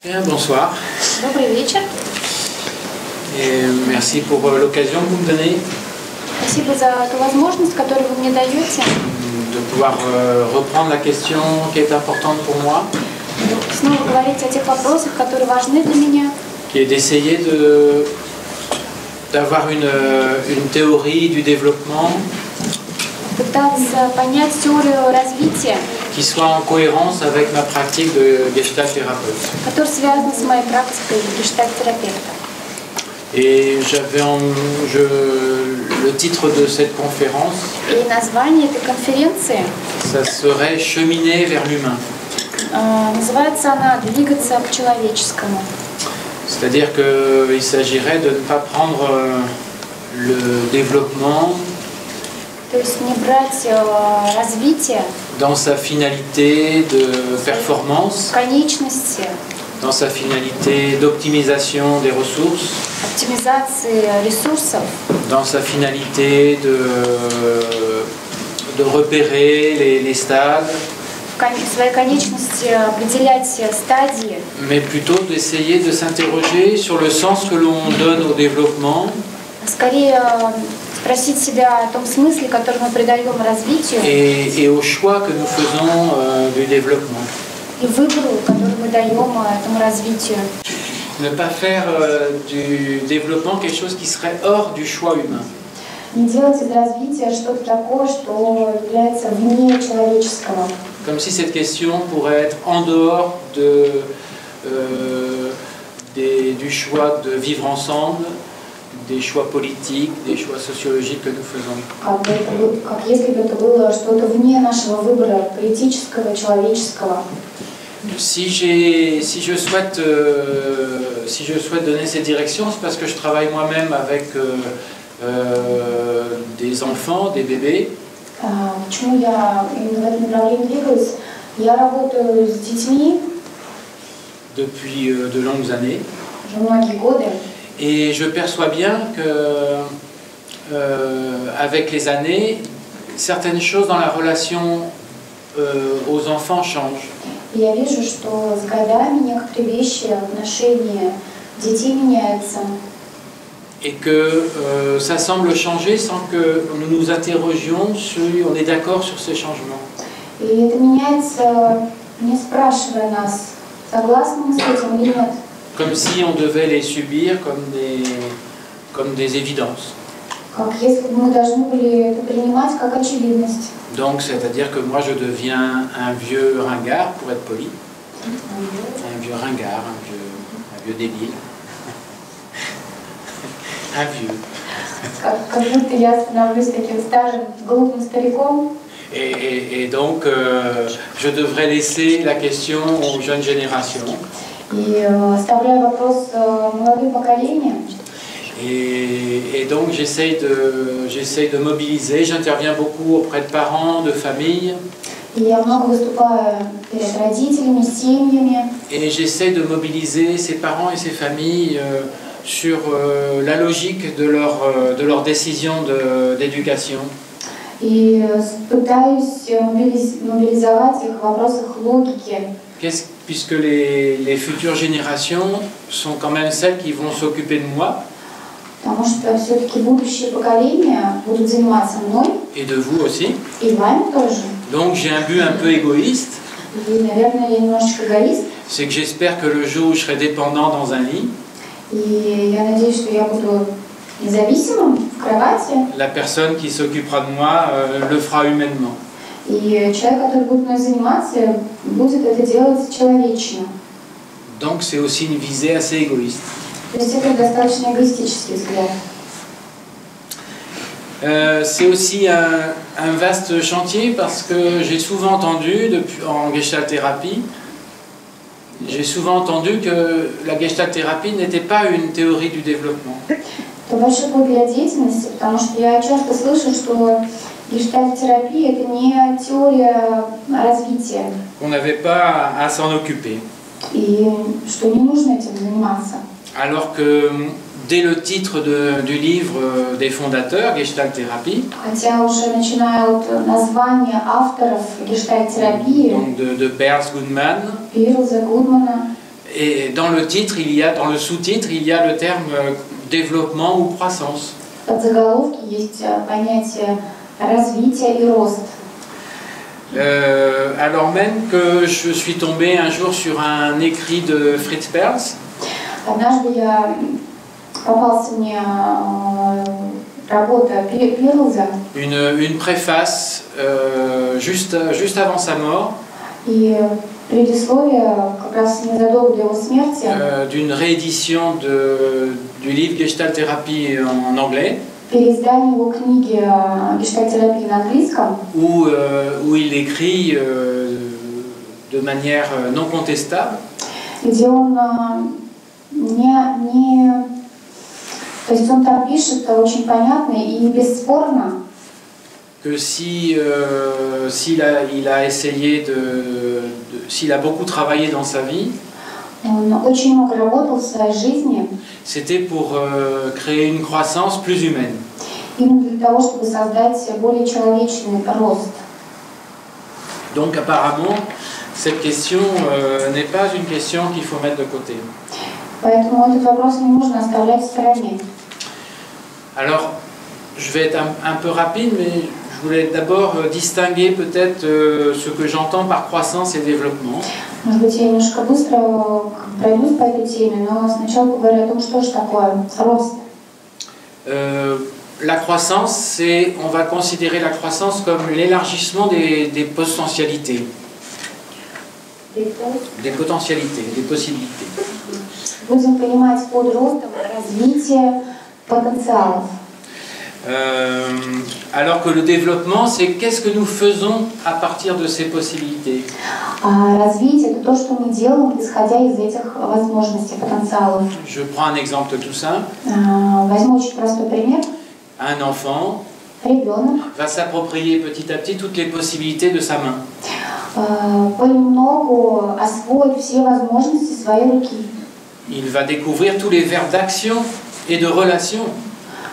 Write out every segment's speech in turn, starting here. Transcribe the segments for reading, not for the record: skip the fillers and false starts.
Bien, bonsoir. Добрый вечер. Et merci pour l'occasion que vous me donnez Спасибо за ту возможность, которую вы мне даете, de pouvoir reprendre la question qui est importante pour moi, снова говорить о тех вопросах, которые важны для меня, qui est d'essayer d'avoir une théorie du développement пытаться понять теорию развития, qui soit en cohérence avec ma pratique de gestalt thérapeute. которая связана с моей практикой гештальт-терапевта. Et le titre de cette conférence, И название этой конференции, ça serait Cheminer vers l'humain. называется она «Двигаться к человеческому». C'est-à-dire qu'il s'agirait de ne pas prendre le développement То есть не брать развитие dans sa finalité de performance, конечности, dans sa finalité d'optimisation des ressources, оптимизации ресурсов, dans sa finalité de repérer les stades, в своей конечности определять стадии, mais plutôt d'essayer de s'interroger sur le sens que l'on donne au développement скорее спросить себя о том смысле, который мы придаем развитию, et au choix que nous faisons du développement. и выбору, который мы даем этому развитию. Ne pas faire du développement quelque chose qui serait hors du choix humain. Не делать из развития что-то такое, что является вне человеческого. Comme si cette question pourrait être en dehors du choix de vivre ensemble, des choix politiques, des choix sociologiques que nous faisons. Как если бы это было что-то вне нашего выбора политического, человеческого. Si je souhaite donner cette direction, c'est parce que je travaille moi-même avec des enfants, des bébés. Почему я именно в этом направлении двигаюсь? Я работаю с детьми Depuis de longues années. уже многие годы. Et je perçois bien que, avec les années, certaines choses dans la relation aux enfants changent. И я вижу, что с годами некоторые вещи в отношении детей меняются. Et que ça semble changer sans que nous nous interrogions sur, on est d'accord sur ces changements. И это меняется, не спрашивая нас, согласны мы с этим или нет. Comme si on devait les subir comme des évidences. Как если бы мы должны были это принимать как очевидность. Donc, c'est-à-dire que moi, je deviens un vieux ringard, pour être poli. Un vieux ringard, un vieux débile. Un vieux. Как будто я становлюсь таким старым, глупым стариком. Et donc, je devrais laisser la question aux jeunes générations. И оставляю вопрос молодым поколениям. Et donc, j'essaye de mobiliser. J'interviens beaucoup auprès de parents, de familles. И я много выступаю перед родителями, семьями. Et j'essaie de mobiliser ces parents et ces familles sur la logique de leur décision d'éducation. И пытаюсь мобилизовать их в вопросах логики. Puisque les futures générations sont quand même celles qui vont s'occuper de moi. Потому что все-таки будущее поколение будут заниматься мной. Et de vous aussi. И вами тоже. Donc j'ai un but un peu égoïste. И, наверное, я немножечко эгоист. C'est que j'espère que le jour où je serai dépendant dans un lit, И я надеюсь, что я буду независимым в кровати. la personne qui s'occupera de moi le fera humainement. И человек, который будет мной заниматься, будет это делать человечно. Donc c'est aussi une visée assez égoïste. То есть это достаточно эгоистический взгляд. C'est aussi un vaste chantier parce que j'ai souvent entendu, en gestalt-thérapie, j'ai souvent entendu que la gestalt-thérapie n'était pas une théorie du développement. Это большой путь для деятельности, потому что я часто слышу, что гештальт-терапия – это не теория развития. On n'avait pas à s'en occuper. И что не нужно этим заниматься. Alors que dès le titre du livre des fondateurs, Gestalt Thérapie, Хотя уже начиная от названия авторов гештальт-терапии, donc de Peirce Goodman, Пирлза, Гудмана, Et dans le titre, dans le sous-titre, il y a le terme développement ou croissance. В подзаголовке есть понятие развития и рост. Alors même que je suis tombé un jour sur un écrit de Fritz Perls. Однажды попался мне работа Перлза. Une préface juste avant sa mort. И предисловие как раз незадолго до его смерти. D'une réédition du livre Gestaltthérapie en anglais. Переиздание его книги «Гештальт-терапия» на английском. Où il écrit de manière non contestable. Где он то есть он там пишет очень понятно и бесспорно. Que s'il a essayé s'il a beaucoup travaillé dans sa vie, Он очень много работал в своей жизни. C'était pour créer une croissance plus humaine. Именно для того, чтобы создать более человечный рост. Donc apparemment, cette question n'est pas une question qu'il faut mettre de côté. Поэтому этот вопрос не нужно оставлять в стороне. Alors, je vais être un peu rapide, mais je voulais d'abord distinguer peut-être ce que j'entends par croissance et développement. Может быть, я немножко быстро пройдусь по этой теме, но сначала поговорю о том, что же такое рост. La croissance, on va considérer la croissance comme l'élargissement des potentialités. Des potentialités, des possibilités. Будем понимать под ростом развитие потенциалов. Alors que le développement, c'est qu'est-ce que nous faisons à partir de ces possibilités. Развитие – это то, что мы делаем, исходя из этих возможностей, потенциалов. Je prends un exemple tout simple. Возьму очень простой пример. Un enfant va s'approprier petit à petit toutes les possibilités de sa main. Понемногу освоить все возможности своей руки. Il va découvrir tous les verbes d'action et de relation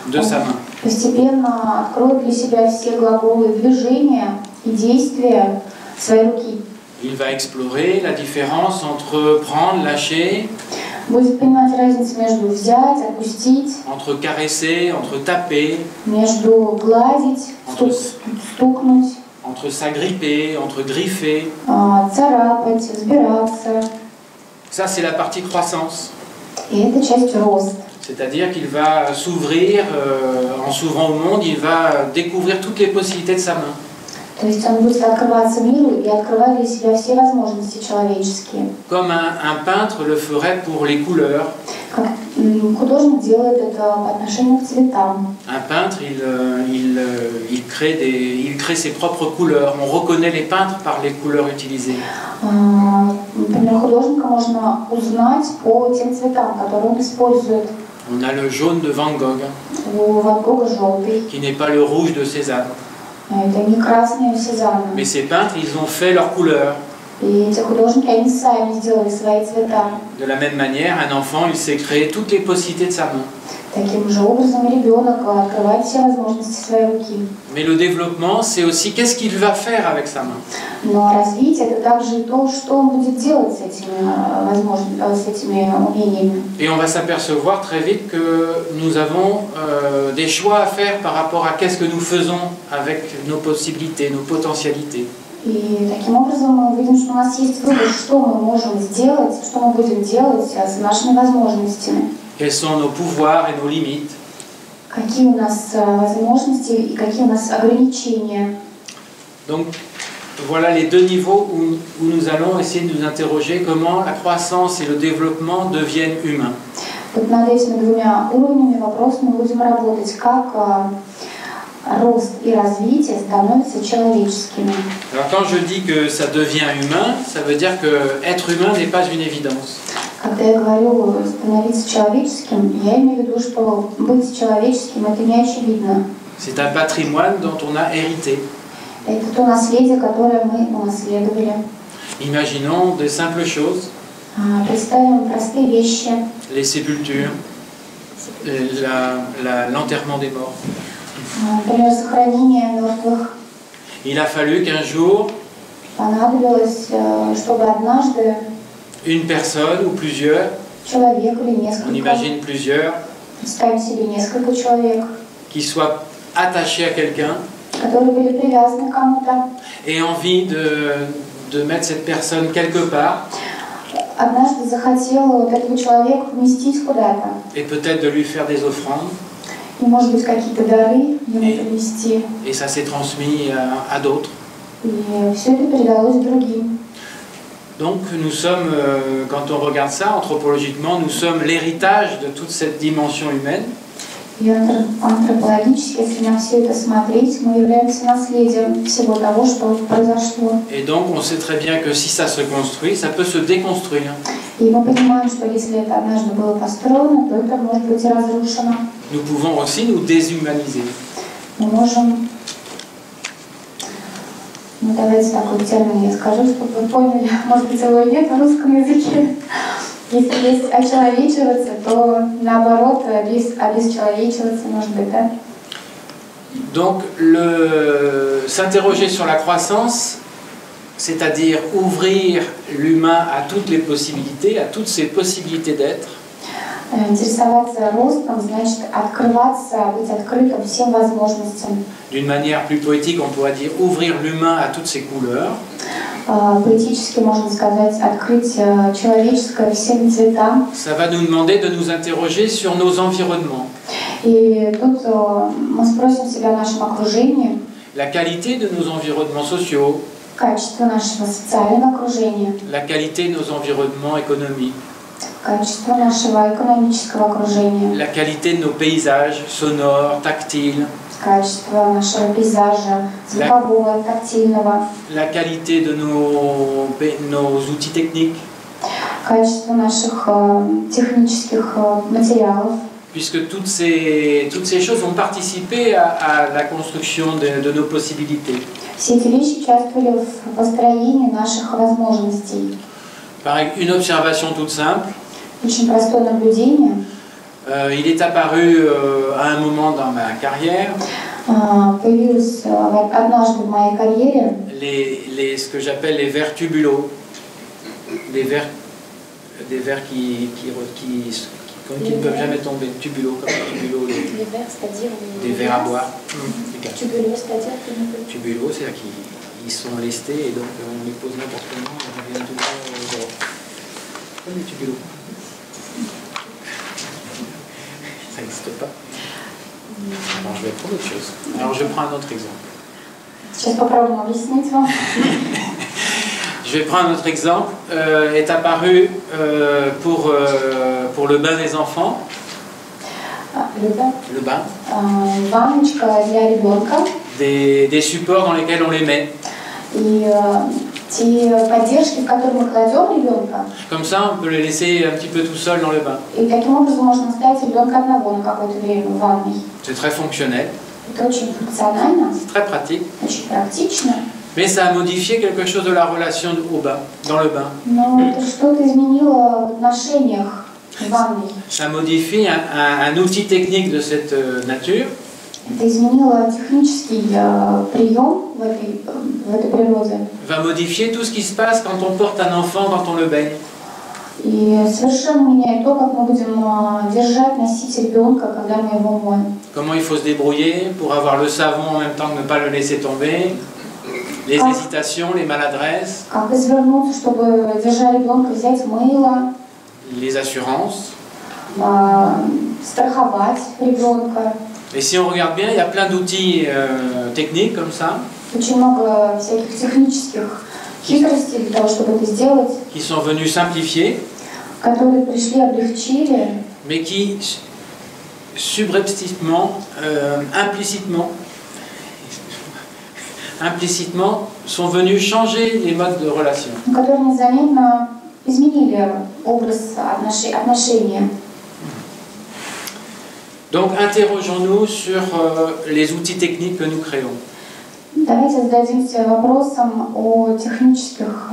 de sa main. Постепенно откроет для себя все глаголы движения и действия своей руки. Il va explorer la différence entre prendre, lâcher, будет понимать разницу между взять, отпустить, entre caresser, entre taper, между гладить, стукнуть, entre s'agripper, entre griffer. Царапать, взбираться. Ça, c'est la partie croissance. И это часть роста. C'est-à-dire qu'il va s'ouvrir, en s'ouvrant au monde, il va découvrir toutes les possibilités de sa main. То есть он будет открываться миру и открывать для себя все возможности человеческие. Comme un peintre le ferait pour les couleurs. Как художник делает это по отношению к цветам. Un peintre, il crée ses propres couleurs. On reconnaît les peintres par les couleurs utilisées. Например, художника можно узнать по тем цветам, которые он использует. On a le jaune de Van Gogh, У Ван Гога желтый. qui n'est pas le rouge de Cézanne. Это не красные Сезанна. Mais ces peintres, ils ont fait leurs couleurs. И эти художники, они сами сделали свои цвета. De la même manière, un enfant, il sait créer toutes les possibilités de sa main. Таким же образом ребенок открывает все возможности своей руки. Mais le développement, c'est aussi qu'est-ce qu'il va faire avec sa main. Но развитие – это также то, что он будет делать с этими умениями. Et on va s'apercevoir très vite que nous avons des choix à faire par rapport à qu'est-ce que nous faisons avec nos possibilités, nos potentialités. И таким образом мы увидим, что у нас есть выбор, что мы можем сделать, что мы будем делать с нашими возможностями. Quels sont nos pouvoirs et nos limites. Какие у нас возможности и какие у нас ограничения. Donc, voilà les deux niveaux où nous allons essayer de nous interroger comment la croissance et le développement deviennent humains. Вот над этими двумя уровнями вопроса мы будем работать, как рост и развитие становятся человеческими. Alors quand je dis que ça devient humain, ça veut dire que être humain n'est pas une évidence. Когда я говорю становиться человеческим, я имею в виду, что быть человеческим – это не очевидно. C'est un patrimoine dont on a hérité. Это то наследие, которое мы унаследовали. Imaginons des simples choses. Представим простые вещи. Les sépultures, l'enterrement des morts. Например, захоронение мертвых. Il a fallu qu'un jour, Понадобилось, чтобы однажды une personne ou plusieurs, человек или on несколько. imagine plusieurs, Представим себе несколько человек, qui soient attachés à quelqu'un которые были привязаны к кому-то. et envie de mettre cette personne quelque part Однажды захотел вот этого человека поместить куда-то. et peut-être de lui faire des offrandes. И, может быть, какие-то дары ему принести. Et ça s'est transmis à d'autres. И все это передалось другим. Donc nous sommes, quand on regarde ça anthropologiquement, nous sommes l'héritage de toute cette dimension humaine. И антропологически, если на все это смотреть, мы являемся наследием всего того, что произошло. Et donc on sait très bien que si ça se construit, ça peut se déconstruire. И мы понимаем, что если это однажды было построено, то это может быть и разрушено. Nous pouvons aussi nous déshumaniser. Мы можем... Ну, давайте такой термин я скажу, чтобы вы поняли, может быть, его и нет в русском языке. Если есть очеловечиваться, то наоборот, обесчеловечиваться, может быть, да? Donc s'interroger sur la croissance, c'est-à-dire ouvrir l'humain à toutes les possibilités, à toutes ses possibilités d'être. Интересоваться ростом, значит открываться, быть открытым всем возможностям. D'une manière plus poétique, on pourrait dire ouvrir l'humain à toutes ses couleurs. Поэтически можно сказать открыть человеческое всем цветам. Ça va nous demander de nous interroger sur nos environnements. И тут мы спросим себя о нашем окружении. La qualité de nos environnements sociaux. Качество нашего социального окружения. La qualité de nos environnements économiques. Качество нашего экономического окружения. La qualité de nos paysages sonores, tactiles. Качество нашего пейзажа, звукового, тактильного. La qualité de nos outils techniques. Качество наших технических материалов. Puisque toutes ces choses ont participé à la construction de nos possibilités. Все эти вещи участвовали в построении наших возможностей. Par une observation toute simple. Очень простое наблюдение. Il est apparu à un moment dans ma carrière Появилось однажды в моей карьере ce que j'appelle les vers tubulos, des vers qui ne peuvent jamais tomber, tubulos comme tubulos. Les vers, c'est-à-dire des vers à boire. Tubulos, c'est-à-dire tubulos, c'est-à-dire qu'ils sont lestés et donc on les pose n'importe comment, on revient tout le temps comme les tubulos. Ça n'existe pas. Alors je vais prendre autre chose. Alors je prends un autre exemple. Je vais prendre un autre exemple. Est apparu pour le bain des enfants. Le bain. Des supports dans lesquels on les met. Те поддержки, в которые мы кладем ребенка. Comme ça, on peut le laisser un petit peu tout seul dans le bain. И таким образом можно оставить ребенка одного на какое-то время в ванной. C'est très fonctionnel. Это очень функционально. C'est très pratique. Очень практично. Mais ça a modifié quelque chose de la relation au bain, dans le bain. Но это что-то изменило в отношениях в ванной. Ça modifie un outil technique de cette nature. Это изменило технический прием в этой природе. Va modifier tout ce qui se passe quand on porte un enfant, quand on le baigne. И совершенно меняет то, как мы будем держать, носить ребенка, когда мы его моем. Comment il faut se débrouiller pour avoir le savon en même temps que ne pas le laisser tomber. Les hésitations, les maladresses. Как извернуться, чтобы, держа ребенка, взять мыло. Les assurances. Страховать ребенка. Et si on regarde bien, il y a plein d'outils techniques comme ça. Очень много всяких технических хитростей для того, чтобы это сделать. Qui sont venus simplifier. Которые пришли, облегчили. Mais qui subrepticement, implicitement sont venus changer les modes de relation. Которые незаметно изменили образ отношения. Donc interrogeons-nous sur les outils techniques que nous créons. Давайте зададимся вопросом о технических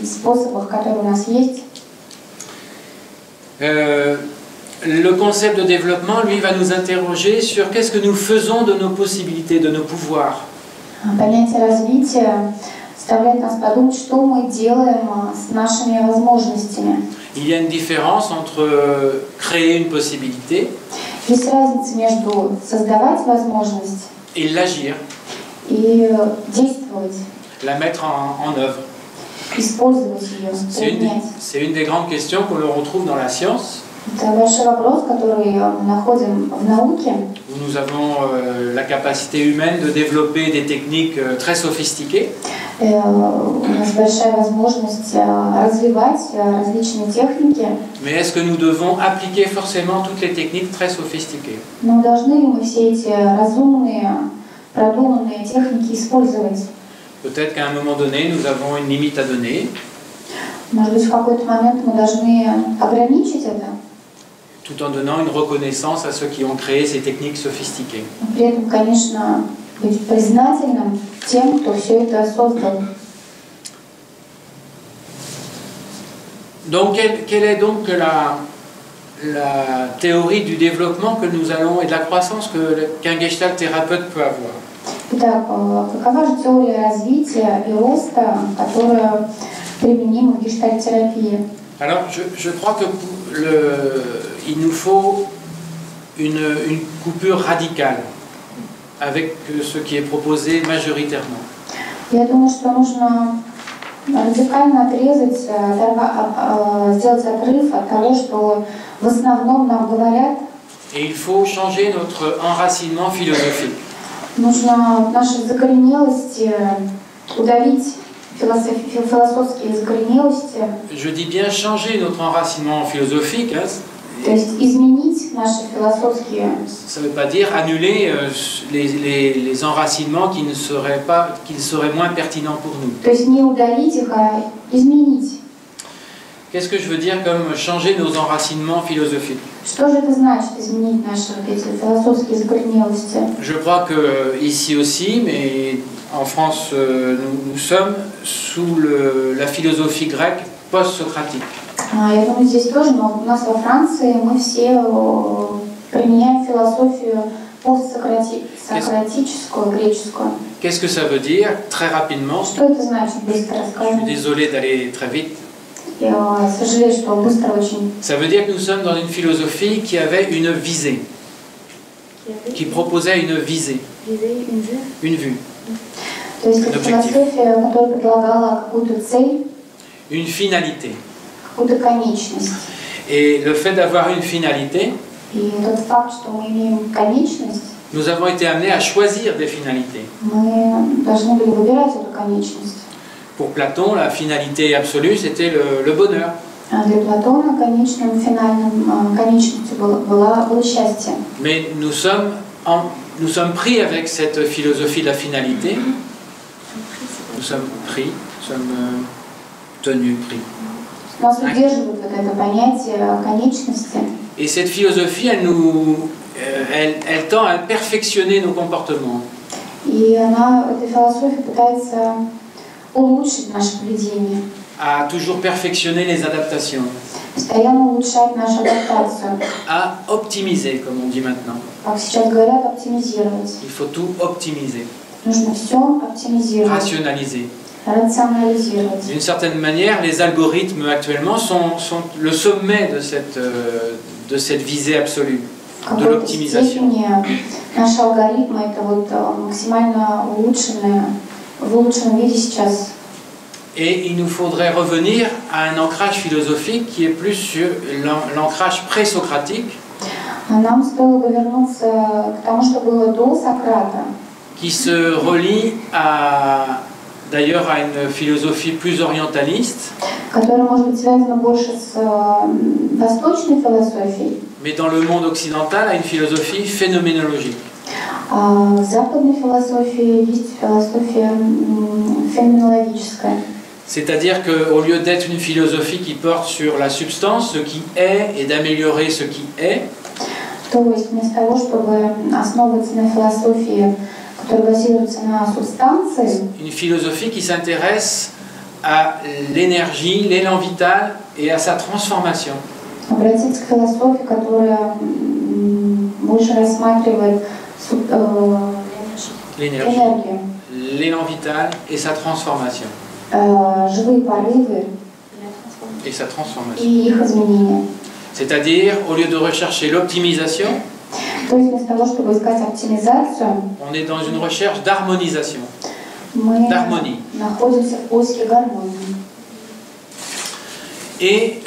способах, которые у нас есть. Le concept de développement, lui, va nous interroger sur qu'est-ce que nous faisons de nos possibilités, de nos pouvoirs. Понятие развития заставляет нас подумать, что мы делаем с нашими возможностями. Il y a une différence entre créer une possibilité Есть разница между создавать возможность et l'agir, и действовать, la mettre en œuvre. использовать ее, применять. C'est une des grandes questions qu'on retrouve dans la science, Это большой вопрос, который мы находим в науке, où nous avons la capacité humaine de développer des techniques très sophistiquées. У нас большая возможность развивать различные техники. Mais est-ce que nous devons appliquer forcément toutes les techniques très sophistiquées? Но должны ли мы все эти разумные, продуманные техники использовать? Peut-être qu'à un moment donné, nous avons une limite à donner. Может быть, в какой-то момент мы должны ограничить это, tout en donnant une reconnaissance à ceux qui ont créé ces techniques sophistiquées. при этом, конечно, быть признательным тем, кто все это создал. Donc, quelle est donc la théorie du développement que nous allons et de la croissance qu'un gestalt thérapeute peut avoir? Итак, какова же теория развития и роста, которая применима в гештальт-терапии? Alors, je crois que il nous faut une coupure radicale avec ce qui est proposé majoritairement. Я думаю, что нужно радикально отрезать, сделать отрыв от того, что в основном нам говорят. Et il faut changer notre enracinement philosophique. Нужно наши закоренелости удалить, философские закоренелости. Je dis bien changer notre enracinement philosophique. То есть изменить наши философские. Ça ne veut pas dire annuler les enracinements qui seraient moins pertinents pour nous. То есть не удалить их, а изменить. Qu'est-ce que je veux dire comme changer nos enracinements philosophiques? Что же это значит, изменить наши эти философские закоренелости? Je crois que ici aussi, mais en France, nous sommes sous la philosophie grecque post-socratique. Я думаю, здесь тоже, но у нас во Франции мы все применяем философию постсократическую, греческую. Qu'est-ce que ça veut dire? Très rapidement. Что это значит, быстро Je скажем? suis désolé d'aller très vite. Я сожалею, что быстро очень. Ça veut dire que nous sommes dans une philosophie qui avait une visée, qui proposait une visée, une vue, То есть это философия, которая предлагала какую-то цель, une finalité. какую-то конечность. Et le fait d'avoir une finalité, И тот факт, что мы имеем конечность, nous avons été amenés à choisir des finalités. мы должны были выбирать эту конечность. Pour Platon, la finalité absolue, c'était le bonheur. А для Платона конечным, финальным конечностью было счастье. Mais nous sommes pris avec cette philosophie de la finalité. Nous sommes pris, nous sommes tenus, pris. Нас удерживает вот это понятие конечности. Et cette philosophie, elle tend à perfectionner nos comportements. И эта философия пытается улучшить наше поведение. À toujours perfectionner les adaptations. Постоянно улучшать нашу адаптацию. À optimiser, comme on dit maintenant. Как сейчас говорят, оптимизировать. Il faut tout optimiser. Нужно все оптимизировать. Rationaliser. Рационализировать. D'une certaine manière, les algorithmes actuellement sont le sommet de cette visée absolue, de l'optimisation. Наши алгоритмы это вот максимально в улучшенном виде сейчас. Et il nous faudrait revenir à un ancrage philosophique qui est plus sur l'ancrage pré-socratique. Нам стоило бы вернуться к тому, что было до Сократа. Qui se relie d'ailleurs à une philosophie plus orientaliste. Которая может быть связана больше с восточной философией. Mais dans le monde occidental, à une philosophie phénoménologique. А в западной философии есть философия феноменологическая. C'est-à-dire qu'au lieu d'être une philosophie qui porte sur la substance, ce qui est, et d'améliorer ce qui est, То есть вместо того, чтобы основываться на философии, которая базируется на субстанции, une philosophie qui s'intéresse à l'énergie, l'élan vital et à sa transformation. Обратиться к философии, которая больше рассматривает l'énergie, l'élan vital et sa transformation. живые порывы et sa transformation. и их изменения. C'est-à-dire, au lieu de rechercher l'optimisation, То есть вместо того, чтобы искать оптимизацию, on est dans une recherche d'harmonisation, мы d'harmonie. находимся в поиске гармонии. Et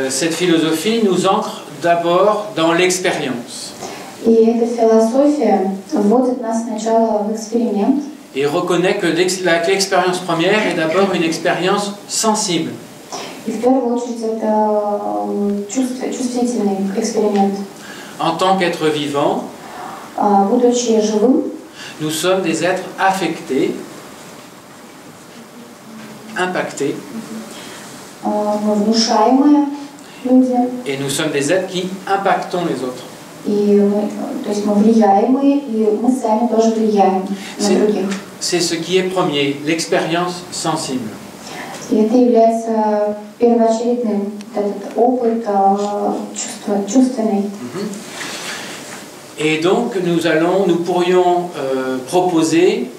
cette philosophie nous ancre d'abord dans l'expérience И эта философия вводит нас сначала в эксперимент et reconnaît que l'expérience première est d'abord une expérience sensible. и в первую очередь это чувствительный эксперимент. En tant qu'être vivant, Будучи живым, nous sommes des êtres affectés, impactés, мы внушаемые люди, et nous sommes des êtres qui impactons les autres. и мы, то есть мы влияемые, и мы сами тоже влияем на других. C'est ce qui est premier, l'expérience sensible. И это является первоочередным, этот опыт чувственный. Et donc nous pourrions proposer,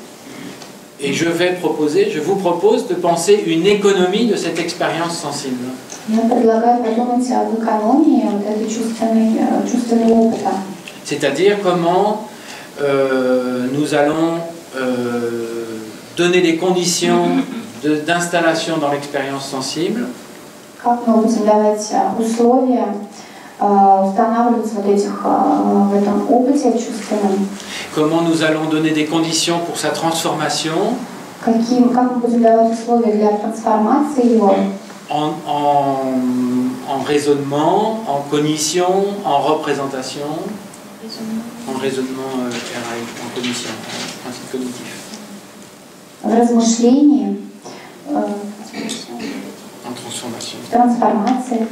et je vous propose de penser une économie de cette expérience sensible. Я предлагаю подумать об экономии вот этой чувственного опыта. C'est-à-dire comment nous allons donner des conditions d'installation dans l'expérience sensible. Как мы будем давать условия устанавливаться в этом опыте чувственном. Comment nous allons donner des conditions pour sa transformation. Как мы будем давать условия для трансформации его. En raisonnement, en cognition, en représentation, en raisonnement, en cognition, principe cognitif. В размышлении, en transformation. Трансформации.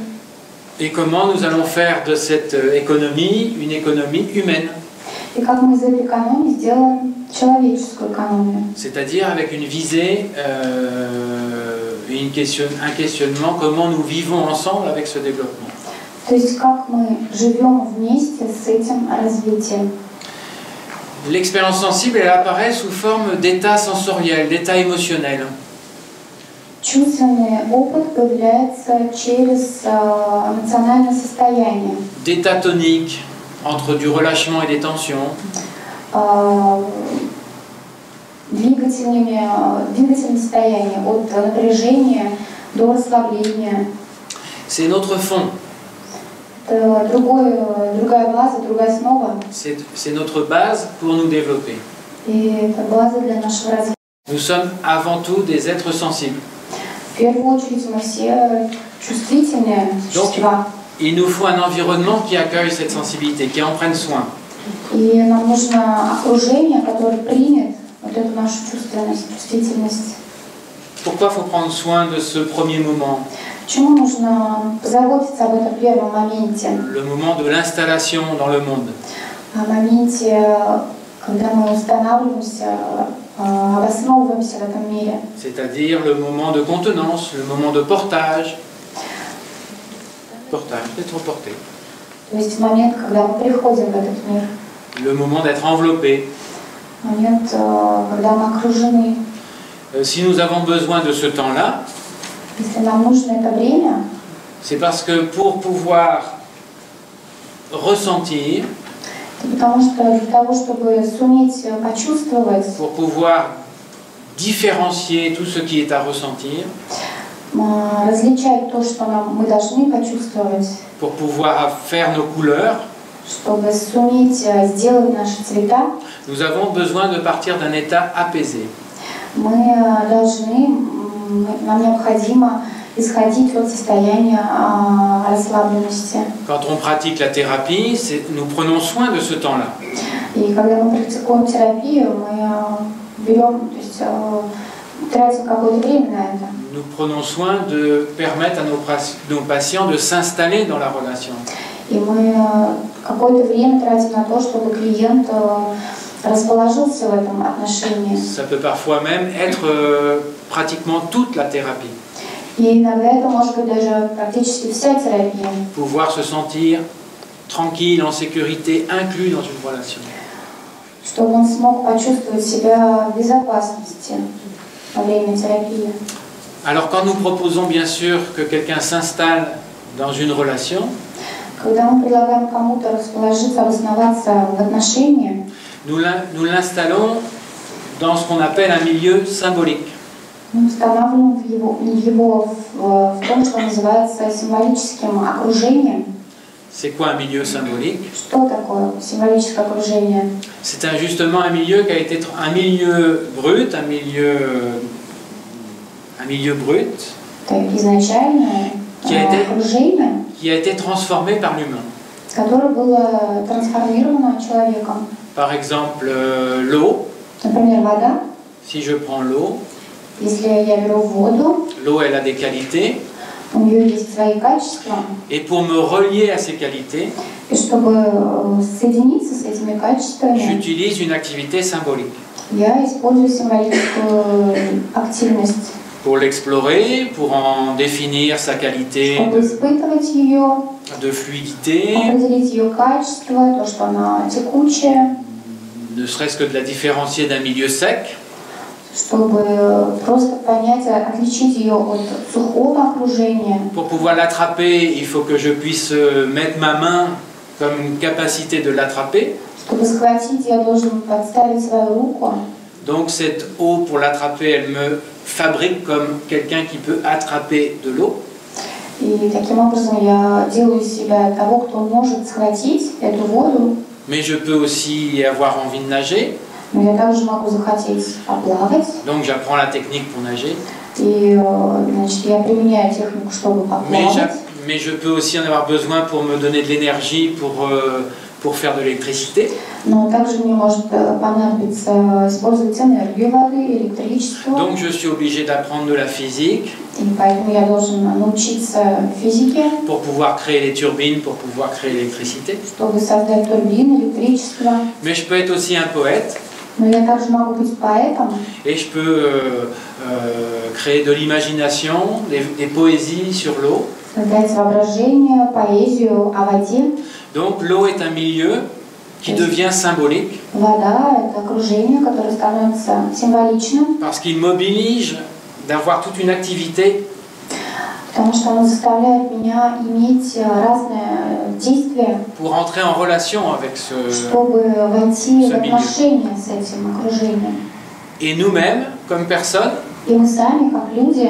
Et comment nous allons faire de cette économie une économie humaine. И как мы из этой экономии сделаем человеческую экономию. C'est-à-dire avec une visée, un questionnement, comment nous vivons ensemble avec ce développement. То есть как мы живем вместе с этим развитием. L'expérience sensible, elle apparaît sous forme d'état sensoriel, d'état émotionnel. Чувственный опыт появляется через эмоциональное состояние. D'état tonique, entre du relâchement et des tensions. Двигательное состояние, от напряжения до расслабления. C'est notre fond. Это другая база, другая основа. C'est notre base pour nous développer. И это база для нашего развития. Nous sommes avant tout des êtres sensibles. В первую очередь мы все чувствительные существа. Il nous faut un environnement qui accueille cette sensibilité, qui en prenne soin. И нам нужно окружение, которое примет вот эту нашу чувствительность. Pourquoi il faut prendre soin de ce premier moment? Почему нужно позаботиться об этом первом моменте? Le moment de l'installation dans le monde. О моменте, когда мы устанавливаемся, обосновываемся в этом мире. C'est-à-dire le moment de contenance, le moment de portage. Portage, d'être porté. То есть момент, когда мы приходим в этот мир. Le moment d'être enveloppé. Момент, когда мы окружены. Si nous avons besoin de ce temps-là, Если нам нужно это время, c'est parce que pour pouvoir ressentir, потому что для того, чтобы суметь почувствовать, pour pouvoir différencier tout ce qui est à ressentir, различать то, что мы должны почувствовать, pour pouvoir faire nos couleurs, чтобы суметь сделать наши цвета, nous avons besoin de partir d'un état apaisé. Нам необходимо исходить от состояния расслабленности. Quand on pratique la thérapie, nous prenons soin de ce temps-là. И когда мы практикуем терапию, мы берем, то есть тратим какое-то время на это. Nous prenons soin de permettre à nos patients de s'installer dans la relation. И мы какое-то время тратим на то, чтобы клиент расположился в этом отношении. Ça peut parfois même être pratiquement toute la thérapie. И иногда это может быть даже практически вся терапия. Pouvoir se sentir tranquille, en sécurité, inclus dans une relation. Чтобы он смог почувствовать себя в безопасности. во время терапии. Alors quand nous proposons bien sûr que quelqu'un s'installe dans une relation, Когда мы предлагаем кому-то расположиться, обосноваться в отношениях, nous l'installons dans ce qu'on appelle un milieu symbolique. мы устанавливаем его в том, что называется символическим окружением. C'est quoi un milieu symbolique? Что такое символическое окружение? C'est justement un milieu qui a été un milieu brut, un milieu brut Это изначальное окружение, qui a été transformé par l'humain. которое было трансформировано человеком. Par exemple, l'eau. Например, вода. Si je prends l'eau, Если я беру воду, l'eau elle a des qualités. у нее есть свои качества. Et pour me relier à ces qualités, И чтобы соединиться с этими качествами, j'utilise une activité symbolique. я использую символическую активность. Pour l'explorer, pour en définir sa qualité Чтобы испытывать ее, de fluidité, определить ее качество, то, что она текучая, ne serait-ce que de la différencier d'un milieu sec. чтобы просто понять, отличить ее от сухого окружения. Pour pouvoir l'attraper, il faut que je puisse mettre ma main comme une capacité de l'attraper. Чтобы схватить, я должен подставить свою руку. Donc cette eau, pour l'attraper, elle me fabrique comme quelqu'un qui peut attraper de l'eau. И таким образом я делаю из себя того, кто может схватить эту воду. Mais je peux aussi avoir envie de nager. Но я также могу захотеть поплавать. Donc j'apprends la technique pour nager. И, значит, я применяю технику, чтобы поплавать. Mais je peux aussi en avoir besoin pour me donner de l'énergie pour faire de l'électricité. Но также мне может понадобиться использовать энергию воды, электричество. Donc je suis obligé d'apprendre de la physique. И поэтому я должен научиться физике. Pour pouvoir créer les turbines, pour pouvoir créer l'électricité. Чтобы создать турбины, электричество. Mais je peux être aussi un poète. Но я также могу быть поэтом. Et je peux créer de l'imagination, des poésies sur l'eau. Создать воображение, поэзию о воде. Donc l'eau est un milieu qui devient symbolique. Вода – это окружение, которое становится символичным. Parce qu'il m'oblige d'avoir toute une activité. Потому что оно заставляет меня иметь разные действия. Pour entrer en relation avec чтобы войти в отношения с этим окружением. Et nous-mêmes, comme personnes, И мы сами, как люди,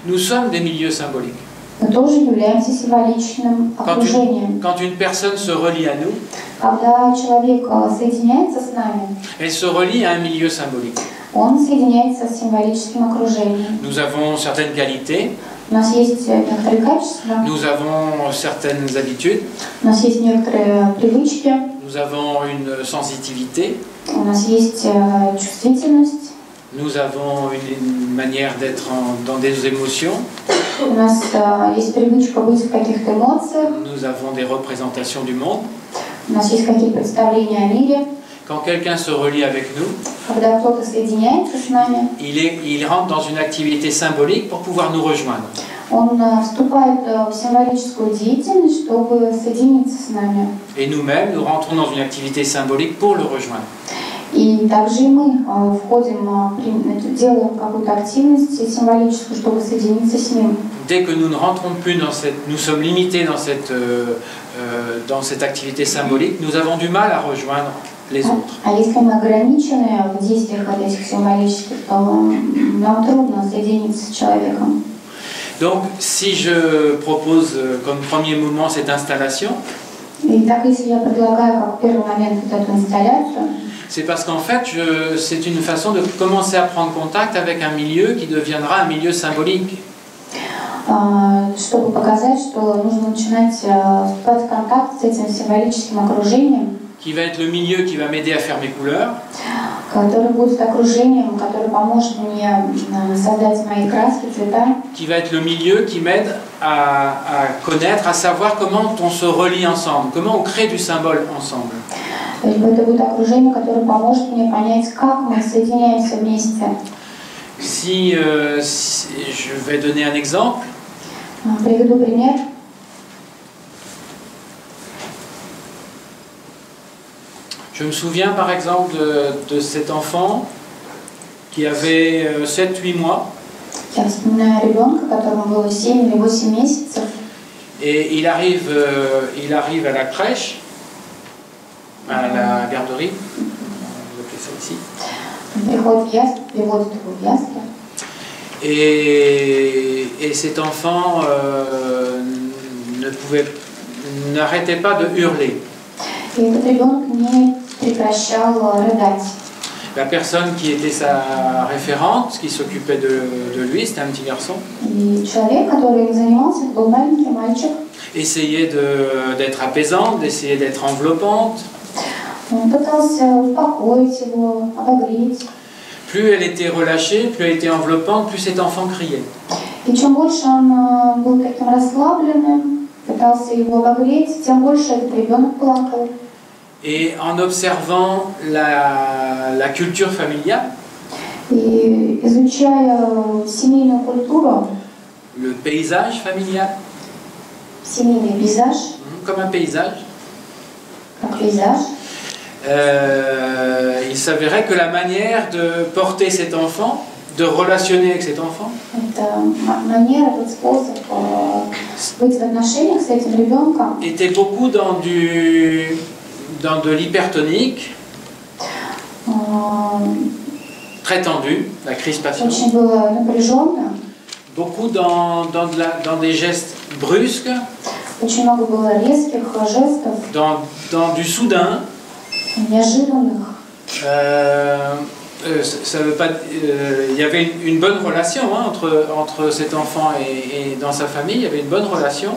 nous sommes des milieux symboliques. мы тоже являемся символичным окружением. Quand une personne se relie à nous, Когда человек соединяется с нами, elle se relie à un milieu symbolique. он соединяется с символическим окружением. Nous avons certaines qualités. У нас есть некоторые качества. Nous avons certaines habitudes. У нас есть некоторые привычки. Nous avons une sensitivité. У нас есть чувствительность. Nous avons une manière d'être dans des émotions. У нас есть привычка быть в каких-то эмоциях. Nous avons des représentations du monde. У нас есть какие-то представления о мире. Quand quelqu'un se relie avec nous, Когда кто-то соединяется с нами, il rentre dans une activité symbolique pour pouvoir nous rejoindre. он вступает в символическую деятельность, чтобы соединиться с нами. Et nous-mêmes, nous rentrons dans une activité symbolique pour le rejoindre. И также и мы входим, делаем какую-то активность символическую, чтобы соединиться с ним. Dès que nous ne rentrons plus nous sommes limités dans cette activité symbolique, nous avons du mal à rejoindre les autres. А если мы ограничены в действиях этих символических, то нам трудно соединиться с человеком. Donc, si je propose comme premier moment cette installation, Итак, если я предлагаю как первый момент вот эту инсталляцию, c'est parce qu'en fait, c'est une façon de commencer à prendre contact avec un milieu qui deviendra un milieu symbolique. Чтобы показать, что нужно начинать вступать в контакт с этим символическим окружением, qui va être le milieu qui va m'aider à faire mes couleurs, который будет окружением, которое поможет мне создать мои краски, цвета, qui va être le milieu qui m'aide à connaître, à savoir comment on se relie ensemble, comment on crée du symbole ensemble. То есть это будет окружение, которое поможет мне понять, как мы соединяемся вместе. Si je vais donner un exemple. Приведу пример. Je me souviens par exemple de cet enfant qui avait 7-8 mois. Я вспоминаю ребенка, которому было 7 или 8 месяцев. Et il arrive à la crèche, à la garderie, on va appeler ça ici. Он приходит в ясли, приводит его в ясли. Et cet enfant n'arrêtait pas de hurler. И этот ребенок не прекращал рыдать. La personne qui était sa référente, qui s'occupait de lui, c'était un petit garçon, И человек, который им занимался, это был маленький мальчик. essayait d'être apaisante, d'essayer d'être enveloppante. Он пытался успокоить его, обогреть. Plus elle était relâchée, plus elle était enveloppante, plus cet enfant criait. И чем больше он был таким расслабленным, пытался его обогреть, тем больше этот ребенок плакал. Et en observant la culture familiale, И изучая семейную культуру, le paysage familial, семейный пейзаж, comme un paysage, как пейзаж, il s'avérait que la manière de porter cet enfant, de relationner avec cet enfant, это манера, этот способ быть в отношениях с этим ребенком, était beaucoup dans de l'hypertonique, très tendu, la crispation, очень было напряженно, beaucoup dans des gestes brusques, очень много было резких жестов, dans du soudain. неожиданных. Ça veut pas. Il y avait une bonne relation entre cet enfant et dans sa famille. Il y avait une bonne relation,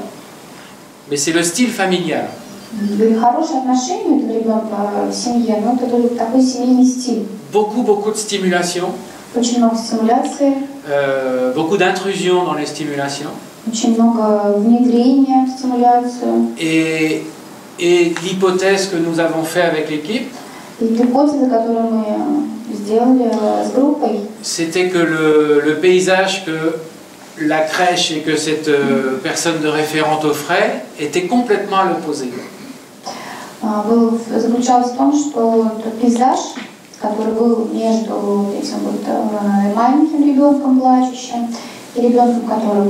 mais c'est le style familial. Были хорошие отношения у этого ребенка в семье, но это был такой семейный стиль. Beaucoup de stimulation. Очень много стимуляции, beaucoup d'intrusion dans les stimulations. очень много внедрения в стимуляцию. Et l'hypothèse que nous avons fait avec l'équipe, И гипотеза, которую мы сделали с группой, c'était que le paysage que la crèche et que cette personne de référente offrait était complètement à l'opposé. заключалась в том, что тот пейзаж, который был между этим маленьким ребенком плачущим и ребенком, который